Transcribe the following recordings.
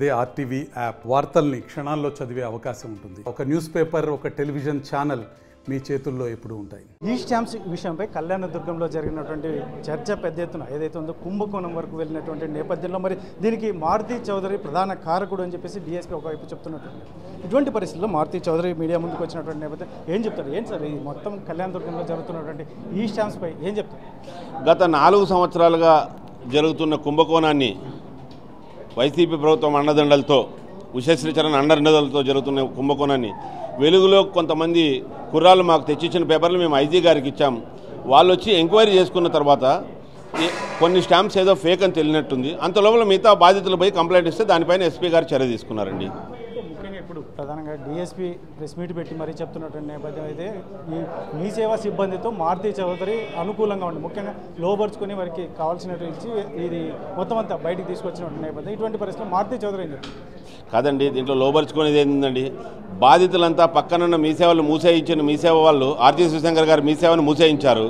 అదే RTV app వార్తల్ని క్షణాల్లో చదివే అవకాశం ఉంటుంది. ఒక న్యూస్ పేపర్, ఒక టెలివిజన్ ఛానల్ మీ చేతుల్లో ఎప్పుడూ ఉంటాయి. ఈ స్టాంప్స్ విషయంపై కళ్యాణదుర్గంలో జరిగినటువంటి చర్చ పెద్ద ఎత్తున ఏదైతే ఉందో కుంభకోణం వరకు వెళ్ళినటువంటి నేపథ్యంలో మరి దీనికి మారుతి చౌదరి ప్రధాన కారకుడు అని చెప్పేసి డీఎస్పీ ఒకవైపు చెప్తున్నటువంటి ఇటువంటి పరిస్థితుల్లో మారుతి చౌదరి మీడియా ముందుకు వచ్చినటువంటి నేపథ్యం ఏం చెప్తారు? ఏంటి సార్ ఈ మొత్తం కళ్యాణదుర్గంలో జరుగుతున్నటువంటి ఈ స్టాంప్స్పై ఏం చెప్తారు? గత 4 సంవత్సరాలుగా జరుగుతున్న కుంభకోణాన్ని వైసీపీ ప్రభుత్వం అండదండలతో ఉషశ్రీచరణ్ అండదండలతో జరుగుతున్న కుంభకోణాన్ని వెలుగులో కొంతమంది కుర్రాళ్ళు మాకు తెచ్చిచ్చిన పేపర్లు మేము ఐజీ గారికి ఇచ్చాం. వాళ్ళు వచ్చి ఎంక్వైరీ చేసుకున్న తర్వాత కొన్ని స్టాంప్స్ ఏదో ఫేక్ అని తెలియనట్టుంది. అంత లోపల మిగతా బాధితులు పోయి కంప్లైంట్ ఇస్తే దానిపైన ఎస్పీ గారు చర్య తీసుకున్నారండి. ముఖ్యంగా ఇప్పుడు ప్రధానంగా డీఎస్పీ ప్రెస్ మీట్ పెట్టి మరీ చెప్తున్నటువంటి నేపథ్యం అయితే ఈ మీ సేవా సిబ్బందితో మారుతి చౌదరి అనుకూలంగా ఉంది, ముఖ్యంగా లోబర్చుకొని వారికి కావాల్సినట్టు ఇచ్చి ఇది మొత్తం అంతా బయటికి తీసుకొచ్చినటువంటి నేపథ్యం. ఇటువంటి పరిస్థితుల్లో మారుతి చౌదరి ఏం చెప్తారు? కాదండి, దీంట్లో లోబర్చుకునేది ఏంటండి, బాధితులంతా పక్కనున్న మీ సేవలు మూసేయించిన మీ సేవ వాళ్ళు ఆర్జీ శివశంకర్ గారు మీ సేవను మూసేయించారు.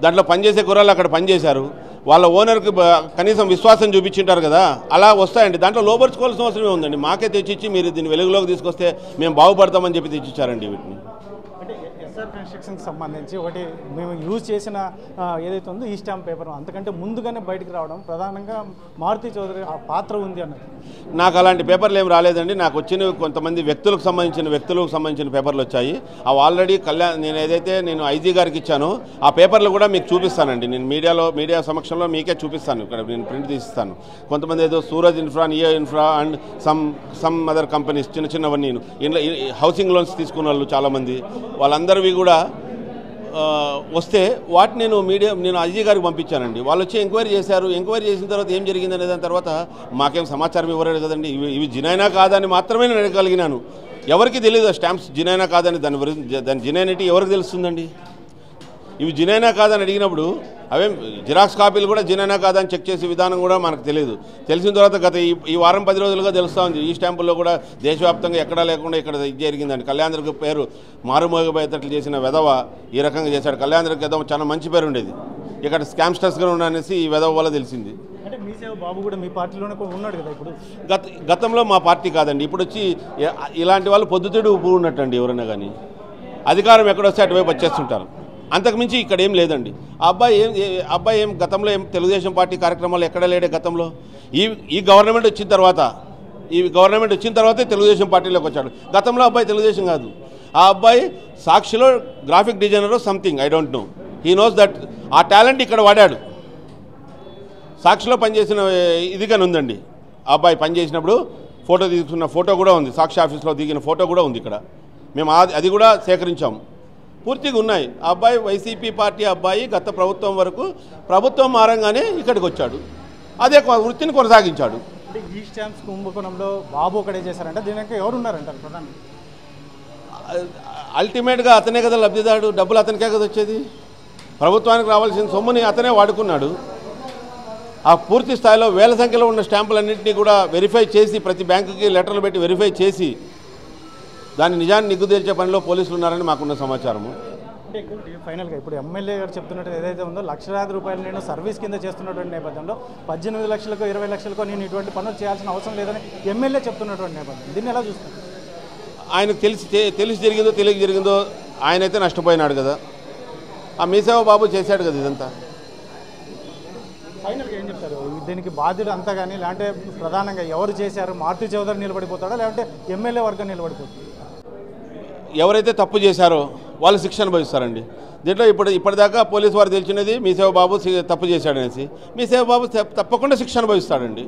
దాంట్లో పనిచేసే కుర్రాళ్ళు అక్కడ పనిచేశారు. వాళ్ళ ఓనర్కి కనీసం విశ్వాసం చూపించింటారు కదా, అలా వస్తాయండి. దాంట్లో లోబర్చుకోవాల్సిన అవసరమే ఉందండి. మాకే తెచ్చిచ్చి మీరు దీన్ని వెలుగులోకి తీసుకొస్తే మేము బాగుపడతామని చెప్పి తెచ్చిచ్చారండి వీటిని. అంటే ఎస్ఆర్ కన్స్ట్రక్షన్కి సంబంధించి ఒకటి మేము యూజ్ చేసిన ఏదైతే ఉందో ఈ స్టాంప్ పేపర్ అంతకంటే ముందుగానే బయటకు రావడం ప్రధానంగా మారుతి చౌదరి ఆ పాత్ర ఉంది అన్నది. నాకు అలాంటి పేపర్లు ఏం రాలేదండి. నాకు వచ్చిన కొంతమంది వ్యక్తులకు సంబంధించిన పేపర్లు వచ్చాయి. అవి ఆల్రెడీ నేను ఐజీ గారికి ఇచ్చాను. ఆ పేపర్లు కూడా మీకు చూపిస్తానండి. నేను మీడియా సమక్షంలో మీకే చూపిస్తాను. ఇక్కడ నేను ప్రింట్ తీసిస్తాను. కొంతమంది ఏదో Suraj infra, Neo infra and some other companies చిన్నవన్నీ ఇంట్లో హౌసింగ్ లోన్స్ తీసుకున్న వాళ్ళు చాలామంది, వాళ్ళందరివి కూడా వస్తే వాటిని నేను ఐజీ గారికి పంపించానండి. వాళ్ళు వచ్చి ఎంక్వైరీ చేశారు. ఎంక్వైరీ చేసిన తర్వాత ఏం జరిగిందనే దాని తర్వాత మాకేం సమాచారం ఇవ్వలేదు కదండి. ఇవి జినైనా కాదని మాత్రమే నేను అడగలిగినాను. ఎవరికి తెలియదు ఆ స్టాంప్స్ జినైనా కాదని. దాని జినైనిటీ ఎవరికి తెలుస్తుందండి? ఇవి జినైనా కాదని అడిగినప్పుడు అవేం జిరాక్స్ కాపీలు కూడా జినైనా కాదని చెక్ చేసే విధానం కూడా మనకు తెలియదు. తెలిసిన తర్వాత గత ఈ వారం 10 రోజులుగా తెలుస్తూ ఉంది. ఈ స్టాంపుల్లో కూడా దేశవ్యాప్తంగా ఎక్కడా లేకుండా ఇక్కడ ఇది జరిగిందండి. కళ్యాణదుర్గ పేరు మారుమోగబోయేటట్లు చేసిన వెధవ ఈ రకంగా చేశాడు. కళ్యాణదుర్గ వెధవ చాలా మంచి పేరు ఉండేది, ఇక్కడ స్కామ్స్టర్స్గా ఉన్నానేసి ఈ వెధవ వల్ల తెలిసింది. అంటే మీ సేవ బాబు కూడా మీ పార్టీలోనే ఉన్నాడు కదా ఇప్పుడు? గతంలో మా పార్టీ కాదండి, ఇప్పుడు వచ్చి ఇలాంటి వాళ్ళు పొద్దుతిడు ఉప్పు ఉన్నట్టండి. ఎవరైనా కానీ అధికారం ఎక్కడొస్తే అటువైపు వచ్చేస్తుంటారు. అంతకుమించి ఇక్కడ ఏం లేదండి. ఆ అబ్బాయి ఏం గతంలో ఏం తెలుగుదేశం పార్టీ కార్యక్రమాలు ఎక్కడ లేడే గతంలో. ఈ గవర్నమెంట్ వచ్చిన తర్వాతే తెలుగుదేశం పార్టీలోకి వచ్చాడు. గతంలో అబ్బాయి తెలుగుదేశం కాదు. ఆ అబ్బాయి సాక్షిలో graphic designer something I don't know. He knows that ఆ టాలెంట్ ఇక్కడ వాడాడు. సాక్షిలో పనిచేసిన ఇదిగానే ఉందండి. ఆ అబ్బాయి పనిచేసినప్పుడు ఫోటో తీసుకున్న ఫోటో కూడా ఉంది. సాక్షి ఆఫీస్లో దిగిన ఫోటో కూడా ఉంది ఇక్కడ. మేము అది కూడా సేకరించాము. పూర్తిగా ఉన్నాయి. ఆ అబ్బాయి వైసీపీ పార్టీ అబ్బాయి గత ప్రభుత్వం వరకు ప్రభుత్వం మారంగానే ఇక్కడికి వచ్చాడు. అదే వృత్తిని కొనసాగించాడు. అంటే ఈ స్టాంప్స్ కుంభకోణంలో బాబు ఒకటే చేశారంటే దీనికి ఎవరు ఉన్నారంటారు ప్రధాని? అల్టిమేట్గా అతనే కదా లబ్ధిదారుడు. డబ్బులు అతనికే కదా వచ్చేది. ప్రభుత్వానికి రావాల్సిన సొమ్ముని అతనే వాడుకున్నాడు. ఆ పూర్తి స్థాయిలో వేల సంఖ్యలో ఉన్న స్టాంపులన్నింటినీ కూడా వెరిఫై చేసి ప్రతి బ్యాంకుకి లెటర్లు పెట్టి వెరిఫై చేసి దాని నిజాన్ని నిగ్గుదేర్చే పనిలో పోలీసులు ఉన్నారని మాకున్న సమాచారము. అంటే ఫైనల్గా ఇప్పుడు ఎమ్మెల్యే గారు చెప్తున్నట్టు ఏదైతే ఉందో ₹1,00,000 నేను సర్వీస్ కింద చేస్తున్నటువంటి నేపథ్యంలో 18 లక్షలకో 20 లక్షలకో నేను ఇటువంటి పనులు చేయాల్సిన అవసరం లేదని ఎమ్మెల్యే చెప్తున్నటువంటి నేపథ్యం దీన్ని ఎలా చూస్తారు? ఆయనకు తెలిసి జరిగిందో తెలియక జరిగిందో ఆయనైతే నష్టపోయినాడు కదా. ఆ మీసేవ బాబు చేశాడు కదా ఇదంతా. ఫైనల్గా ఏం చెప్తారు దీనికి బాధ్యుడు అంతా? కానీ లేదంటే ప్రధానంగా ఎవరు చేశారు? మారుతి చౌదరి నిలబడిపోతాడా లేదంటే ఎమ్మెల్యే వర్గం నిలబడిపోతుంది? ఎవరైతే తప్పు చేశారో వాళ్ళు శిక్ష అనుభవిస్తారండి. దీంట్లో ఇప్పటిదాకా పోలీసు వారు తెలిసినది మీసేవ బాబు తప్పు చేశాడనేసి. మీసేవ బాబు తప్పకుండా శిక్ష అనుభవిస్తాడండి.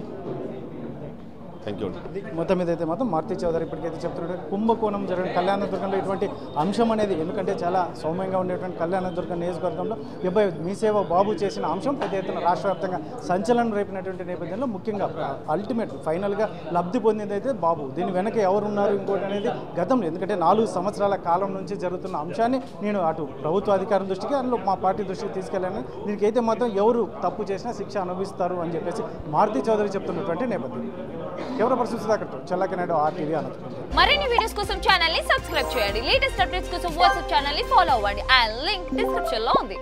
Thank you. మొత్తం మీద అయితే మాత్రం మారుతి చౌదరి ఇప్పటికైతే చెప్తున్నాడు కుంభకోణం జరిగిన కళ్యాణదుర్గంలో ఇటువంటి అంశం అనేది ఎందుకంటే చాలా సౌమ్యంగా ఉండేటువంటి కళ్యాణదుర్గం నియోజకవర్గంలో మీ సేవ బాబు చేసిన అంశం పెద్ద ఎత్తున రాష్ట్ర వ్యాప్తంగా సంచలనం రేపినటువంటి నేపథ్యంలో ముఖ్యంగా అల్టిమేట్ ఫైనల్గా లబ్ధి పొందింది అయితే బాబు. దీని వెనక ఎవరున్నారు ఇంకోటి అనేది గతంలో ఎందుకంటే 4 సంవత్సరాల కాలం నుంచి జరుగుతున్న అంశాన్ని నేను అటు ప్రభుత్వ అధికారుల దృష్టికి అందులో మా పార్టీ దృష్టికి తీసుకెళ్ళాను. దీనికైతే మాత్రం ఎవరు తప్పు చేసినా శిక్ష అనుభవిస్తారు అని చెప్పేసి మారుతి చౌదరి చెప్తున్నటువంటి నేపథ్యం. కెమెరా పర్సన్ సుధాకర్ తో చల్లకనాడు ఆర్టీవీ అనంతపురం. మరిన్ని వీడియోస్ కోసం ఛానల్ ని సబ్స్క్రైబ్ చేయండి. లేటెస్ట్ అప్డేట్స్ కోసం వాట్సాప్ ఛానల్ ని ఫాలో అవ్వండి. ఆ లింక్ డిస్క్రిప్షన్ లో ఉంది.